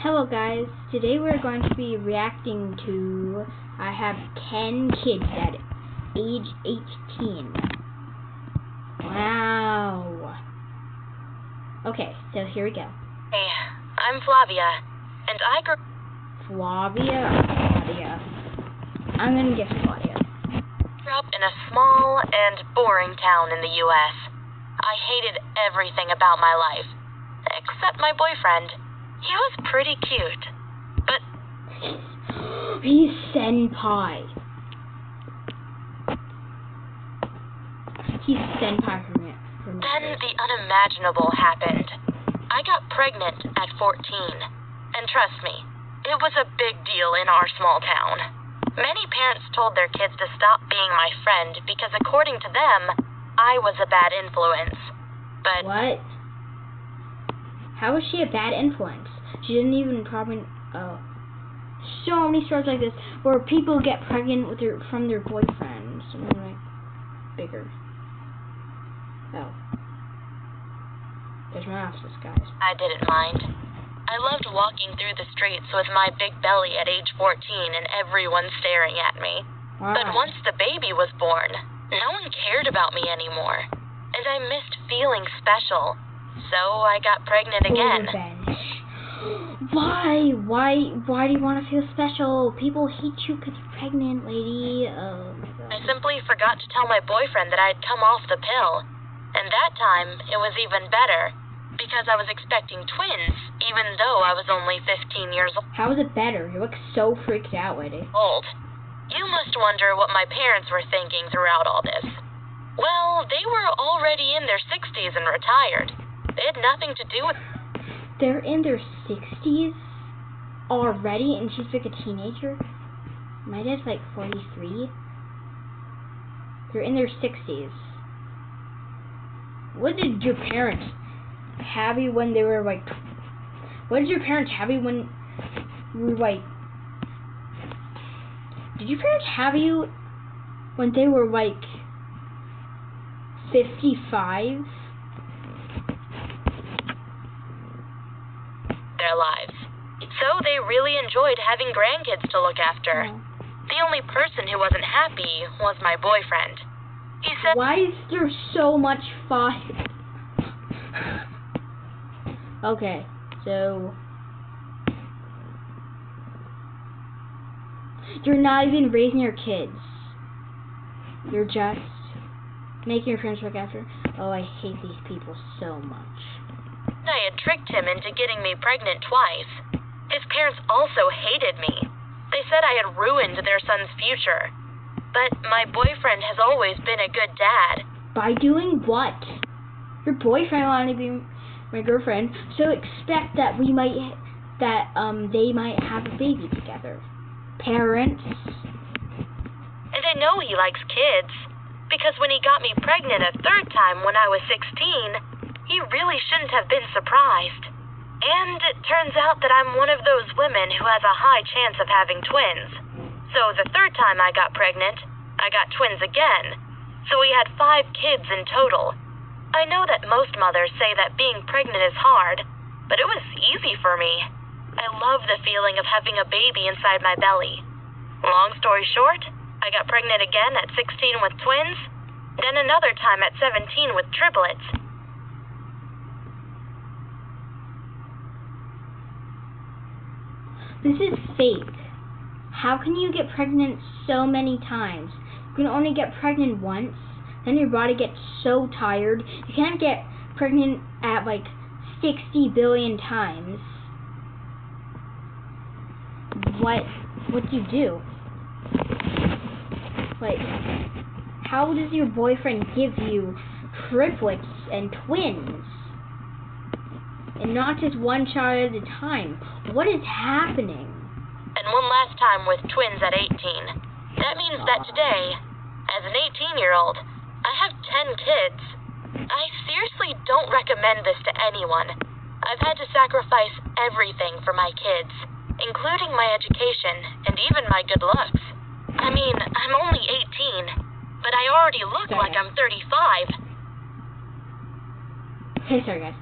Hello guys, today we're going to be reacting to, I have 10 kids at age 18. Wow. Okay, so here we go. Hey, I'm Flavia, and I grew... Flavia. I'm gonna guess Flavia. Grew up in a small and boring town in the U.S. I hated everything about my life, except my boyfriend. He was pretty cute, but... He's senpai. He's senpai from it. Then the unimaginable happened. I got pregnant at 14, and trust me, it was a big deal in our small town. Many parents told their kids to stop being my friend because according to them, I was a bad influence. But... What? How is she a bad influence? She didn't even probably... Oh. So many stories like this where people get pregnant with from their boyfriends. And they're like, bigger. Oh. There's my office, guys. I didn't mind. I loved walking through the streets with my big belly at age 14 and everyone staring at me. Wow. But once the baby was born, no one cared about me anymore. And I missed feeling special. So I got pregnant again. Why? Why do you want to feel special? People hate you because you're pregnant, lady. Oh my God. I simply forgot to tell my boyfriend that I had come off the pill. And that time, it was even better. Because I was expecting twins, even though I was only 15 years old. How is it better? You look so freaked out, lady. You must wonder what my parents were thinking throughout all this. Well, they were already in their 60s and retired. They had nothing to do with... They're in their 60s already, and she's like a teenager? My dad's like 43. They're in their 60s. What did your parents have you when they were like... What did your parents have you when you were like... Did your parents have you when they were like 55? Their lives. So they really enjoyed having grandkids to look after. Oh. The only person who wasn't happy was my boyfriend. He said... Why is there so much fire? Okay, so... You're not even raising your kids. You're just making your parents look after. Oh, I hate these people so much. I had tricked him into getting me pregnant twice. His parents also hated me. They said I had ruined their son's future. But my boyfriend has always been a good dad. By doing what? Your boyfriend wanted to be my girlfriend, so expect that they might have a baby together. Parents. And I know he likes kids, because when he got me pregnant a third time when I was 16, he really shouldn't have been surprised. And it turns out that I'm one of those women who has a high chance of having twins. So the third time I got pregnant, I got twins again. So we had 5 kids in total. I know that most mothers say that being pregnant is hard, but it was easy for me. I love the feeling of having a baby inside my belly. Long story short, I got pregnant again at 16 with twins, then another time at 17 with triplets. This is fake. How can you get pregnant so many times? You can only get pregnant once, then your body gets so tired. You can't get pregnant at like 60 billion times. What do you do? Like, how does your boyfriend give you triplets and twins? And not just one child at a time. What is happening? And one last time with twins at 18. That means that today, as an 18-year-old, I have 10 kids. I seriously don't recommend this to anyone. I've had to sacrifice everything for my kids, including my education and even my good looks. I mean, I'm only 18, but I already look like I'm 35. Okay, sorry guys.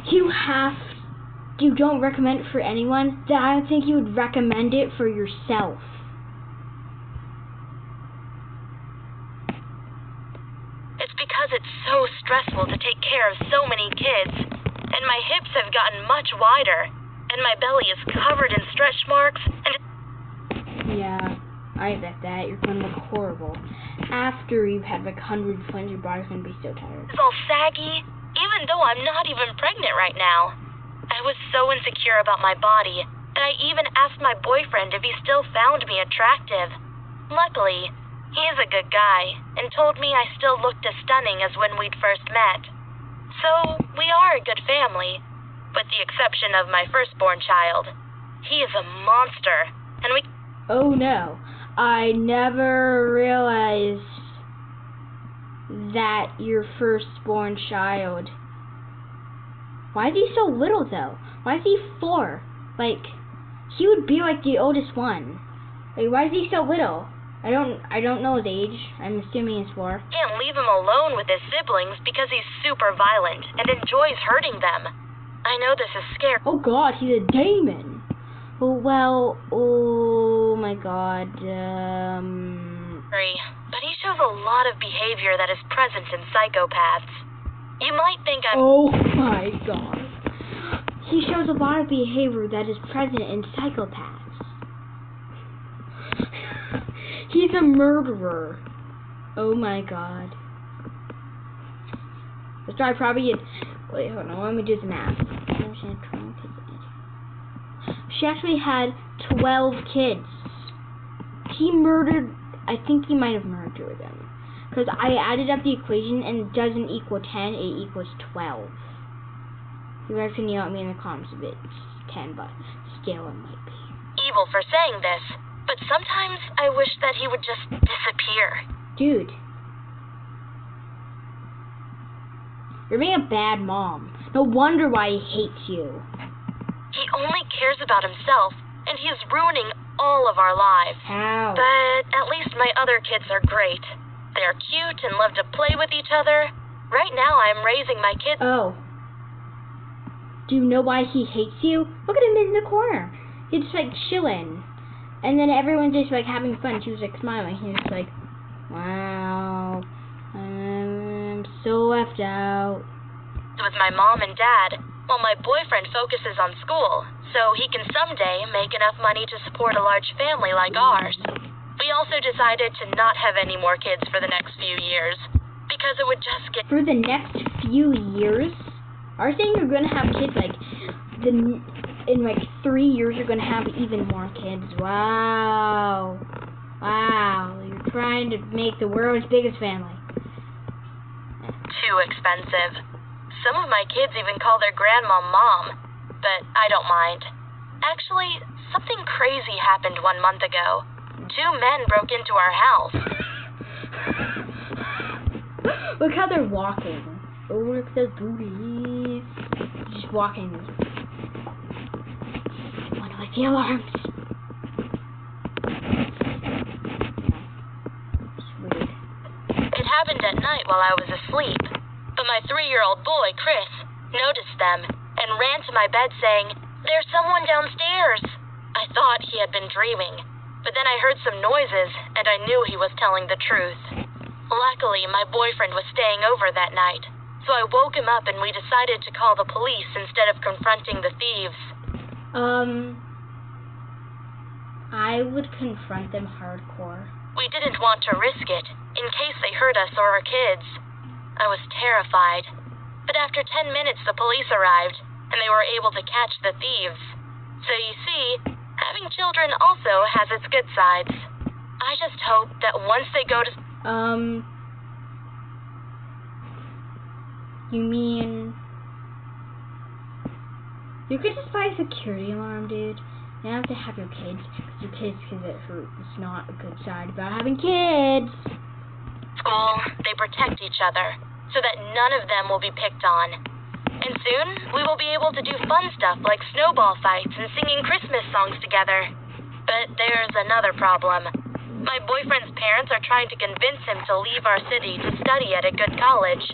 You have you don't recommend it for anyone, then I don't think you would recommend it for yourself. It's because it's so stressful to take care of so many kids, and my hips have gotten much wider, and my belly is covered in stretch marks, and Yeah, I bet that. You're gonna look horrible. After you've had like 100 twins, your body's gonna be so tired. it's all saggy, even though I'm not even pregnant right now. I was so insecure about my body that I even asked my boyfriend if he still found me attractive. Luckily, he is a good guy and told me I still looked as stunning as when we'd first met. So, we are a good family, with the exception of my firstborn child. He is a monster, and we... Oh no, I never realized that your firstborn child. Why is he so little though? Why is he 4? Like, he would be like the oldest one. Like, why is he so little? I don't know his age. I'm assuming he's 4. can't leave him alone with his siblings because he's super violent and enjoys hurting them. I know this is scary. Oh god, he's a demon. Oh well, oh my god, But he shows a lot of behavior that is present in psychopaths. You might think I'm... Oh my god. He shows a lot of behavior that is present in psychopaths. He's a murderer. Oh my god. That's why I probably... Wait, hold on, let me do the math. She actually had 12 kids. He murdered... I think he might have murdered 2 of them. Because I added up the equation and it doesn't equal 10, it equals 12. You guys can yell at me in the comments if it's 10, but still it might be. evil for saying this, but sometimes I wish that he would just disappear. Dude. You're being a bad mom. No wonder why he hates you. He only cares about himself, and he is ruining all of our lives. How? But at least my other kids are great. They are cute and love to play with each other. Right now I'm raising my kids. Oh. Do you know why he hates you? Look at him in the corner. He's just like chilling. And then everyone's just like having fun. She was like smiling. He was like, wow, I'm so left out. With my mom and dad, while my boyfriend focuses on school, so he can someday make enough money to support a large family like ours. We also decided to not have any more kids for the next few years, because it would just get... For the next few years? Are you saying you're going to have kids like, in like 3 years you're going to have even more kids? Wow. Wow. You're trying to make the world's biggest family. Too expensive. Some of my kids even call their grandma Mom, but I don't mind. Actually, something crazy happened 1 month ago. 2 men broke into our house. Look how they're walking. Oh, look at those booties. Just walking. Wanna like the alarms? It's weird. It happened at night while I was asleep, but my 3-year-old boy, Chris, noticed them and ran to my bed saying, "There's someone downstairs." I thought he had been dreaming, but then I heard some noises and I knew he was telling the truth. Luckily, my boyfriend was staying over that night, so I woke him up and we decided to call the police instead of confronting the thieves. I would confront them hardcore. We didn't want to risk it, in case they hurt us or our kids. I was terrified. But after 10 minutes, the police arrived, and they were able to catch the thieves. So you see, having children also has its good sides. I just hope that once they go to... You mean... You could just buy a security alarm, dude. You don't have to have your kids, because it hurts. It's not a good side about having kids. School, they protect each other, so that none of them will be picked on. And soon, we will be able to do fun stuff like snowball fights and singing Christmas songs together. But there's another problem. My boyfriend's parents are trying to convince him to leave our city to study at a good college.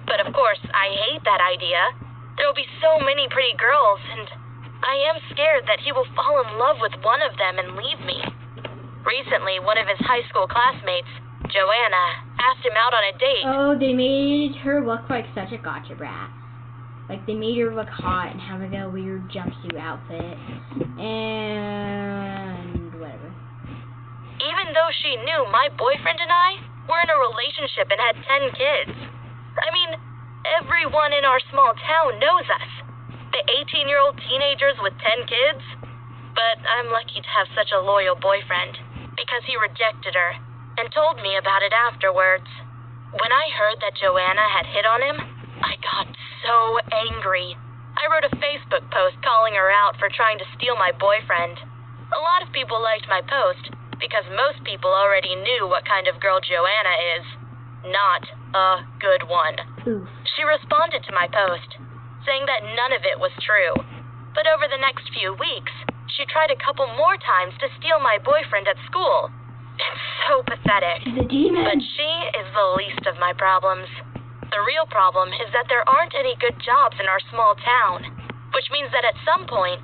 But of course, I hate that idea. There will be so many pretty girls, and I am scared that he will fall in love with one of them and leave me. Recently, one of his high school classmates, Joanna, asked him out on a date. Oh, they made her look like such a gotcha brat. Like, they made her look hot and have like a weird jumpsuit outfit. And whatever. Even though she knew my boyfriend and I were in a relationship and had 10 kids. I mean, everyone in our small town knows us. The 18-year-old teenagers with 10 kids. But I'm lucky to have such a loyal boyfriend because he rejected her and told me about it afterwards. When I heard that Joanna had hit on him, I got so angry. I wrote a Facebook post calling her out for trying to steal my boyfriend. A lot of people liked my post because most people already knew what kind of girl Joanna is. Not a good one. Oof. She responded to my post, saying that none of it was true. But over the next few weeks, she tried a couple more times to steal my boyfriend at school. It's so pathetic. She's a demon. But she is the least of my problems. The real problem is that there aren't any good jobs in our small town, which means that at some point,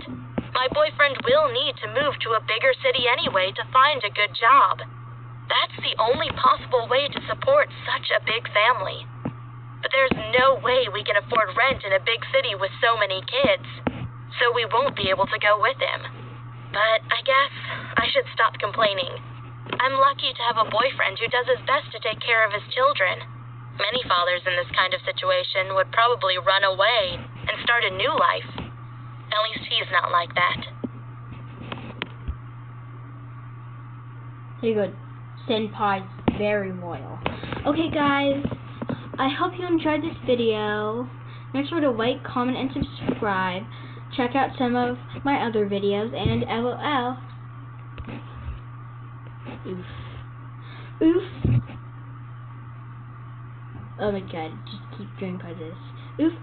my boyfriend will need to move to a bigger city anyway to find a good job. That's the only possible way to support such a big family. But there's no way we can afford rent in a big city with so many kids, so we won't be able to go with him. But I guess I should stop complaining. I'm lucky to have a boyfriend who does his best to take care of his children. Many fathers in this kind of situation would probably run away and start a new life. At least he's not like that. Very good. Senpai's very loyal. Okay, guys. I hope you enjoyed this video. Make sure to like, comment, and subscribe. Check out some of my other videos, and LOL. Oof. Oof. Oh my god, just keep doing pauses. Oof.